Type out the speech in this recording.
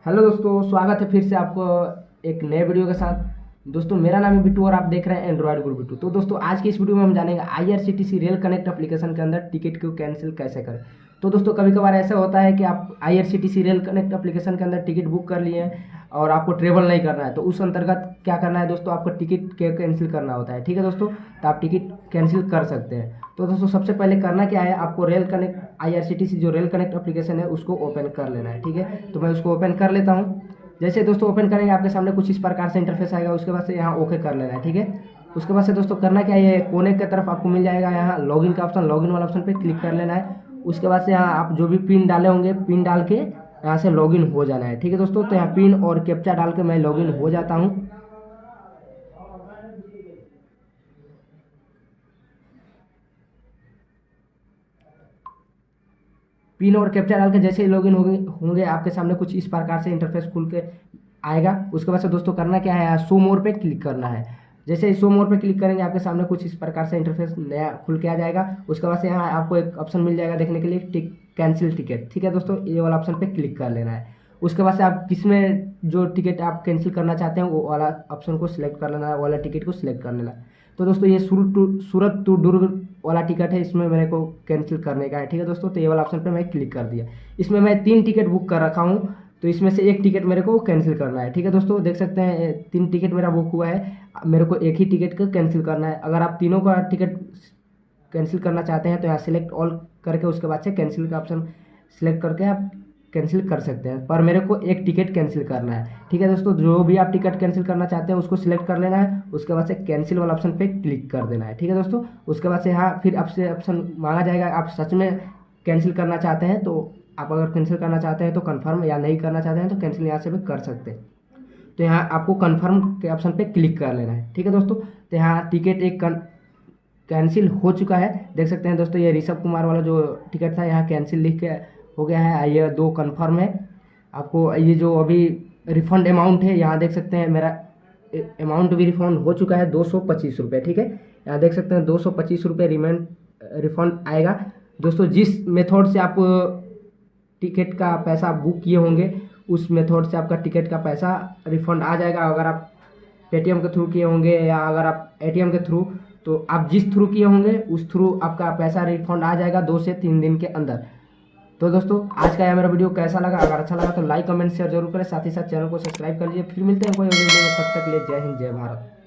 Hello दोस्तों, स्वागत है फिर से आपको एक नए वीडियो के साथ। दोस्तों मेरा नाम है बिट्टू और आप देख रहे हैं एंड्रॉयड गुरु बिट्टू। तो दोस्तों आज की इस वीडियो में हम जानेंगे IRCTC रेल कनेक्ट एप्लीकेशन के अंदर टिकट को कैंसिल कैसे करें। तो दोस्तों कभी कभार ऐसा होता है कि आप IRCTC रेल कनेक्ट एप्लीकेशन के अंदर टिकट बुक कर लिए हैं और आपको ट्रेवल नहीं करना है, तो उस अंतर्गत क्या करना है दोस्तों, आपको टिकट कैंसिल करना होता है। ठीक है दोस्तों, तो आप टिकट कैंसिल कर सकते हैं। तो दोस्तों सबसे पहले करना क्या है, आपको रेल कनेक्ट IRCTC जो रेल कनेक्ट एप्लीकेशन है उसको ओपन कर लेना है। ठीक है, तो मैं उसको ओपन कर लेता हूँ। जैसे दोस्तों ओपन करेंगे आपके सामने कुछ इस प्रकार से इंटरफेस आएगा। उसके बाद से यहाँ ओके कर लेना है। ठीक है, उसके बाद से दोस्तों करना क्या है, ये कोने की तरफ आपको मिल जाएगा यहाँ लॉगिन का ऑप्शन, लॉगिन वाला ऑप्शन पे क्लिक कर लेना है। उसके बाद से यहाँ आप जो भी पिन डाले होंगे पिन डाल के यहाँ से लॉगिन हो जाना है। ठीक है दोस्तों, तो यहाँ पिन और कैप्चा डाल के मैं लॉगिन हो जाता हूँ। पिन और कैप्चा डाल के जैसे ही लॉगिन होंगे आपके सामने कुछ इस प्रकार से इंटरफेस खुल के आएगा। उसके बाद से दोस्तों करना क्या है, शो मोर पे क्लिक करना है। जैसे ही शो मोर पे क्लिक करेंगे आपके सामने कुछ इस प्रकार से इंटरफेस नया खुल के आ जाएगा। उसके बाद से यहाँ आपको एक ऑप्शन मिल जाएगा देखने के लिए कैंसिल टिकट। ठीक है दोस्तों, ये वाला ऑप्शन पे क्लिक कर लेना है। उसके बाद से आप किसमें जो टिकट आप कैंसिल करना चाहते हैं वो वाला ऑप्शन को सिलेक्ट कर लेना है, वाला टिकट को सिलेक्ट कर लेना है। तो दोस्तों ये सूरत टू दुर्ग वाला टिकट है, इसमें मेरे को कैंसिल करने का है। ठीक है दोस्तों, तो ये वाला ऑप्शन पे मैं क्लिक कर दिया। इसमें मैं 3 टिकट बुक कर रखा हूँ, तो इसमें से एक टिकट मेरे को कैंसिल करना है। ठीक है दोस्तों, देख सकते हैं 3 टिकट मेरा बुक हुआ है, मेरे को एक ही टिकट का कैंसिल करना है। अगर आप तीनों का टिकट कैंसिल करना चाहते हैं तो यहाँ सिलेक्ट ऑल करके उसके बाद से कैंसिल का ऑप्शन सिलेक्ट करके आप कैंसिल कर सकते हैं, पर मेरे को एक टिकट कैंसिल करना है। ठीक है दोस्तों, जो भी आप टिकट कैंसिल करना चाहते हैं उसको सिलेक्ट कर लेना है। उसके बाद से कैंसिल वाला ऑप्शन पे क्लिक कर देना है। ठीक है दोस्तों, उसके बाद से यहाँ फिर आपसे ऑप्शन मांगा जाएगा, आप सच में कैंसिल करना चाहते हैं तो आप अगर कैंसिल करना चाहते हैं तो कन्फर्म, या नहीं करना चाहते हैं तो कैंसिल यहाँ से भी कर सकते हैं। तो यहाँ आपको कन्फर्म के ऑप्शन पे क्लिक कर लेना है। ठीक है दोस्तों, तो यहाँ टिकट एक कैंसिल हो चुका है। देख सकते हैं दोस्तों ये ऋषभ कुमार वाला जो टिकट था यहाँ कैंसिल लिख के हो गया है, ये 2 कन्फर्म है। आपको ये जो अभी रिफंड अमाउंट है यहाँ देख सकते हैं मेरा अमाउंट भी रिफंड हो चुका है 225 रुपये। ठीक है, यहाँ देख सकते हैं 225 रुपये रिफंड आएगा। दोस्तों जिस मेथड से आप टिकट का पैसा बुक किए होंगे उस मेथड से आपका टिकट का पैसा रिफंड आ जाएगा। अगर आप पेटीएम के थ्रू किए होंगे या अगर आप एटीएम के थ्रू, तो आप जिस थ्रू किए होंगे उस थ्रू आपका पैसा रिफंड आ जाएगा 2 से 3 दिन के अंदर। तो दोस्तों आज का यह मेरा वीडियो कैसा लगा, अगर अच्छा लगा तो लाइक कमेंट शेयर जरूर करें, साथ ही साथ चैनल को सब्सक्राइब कर लीजिए। फिर मिलते हैं कोई वीडियो में, तब तक के लिए जय हिंद जय भारत।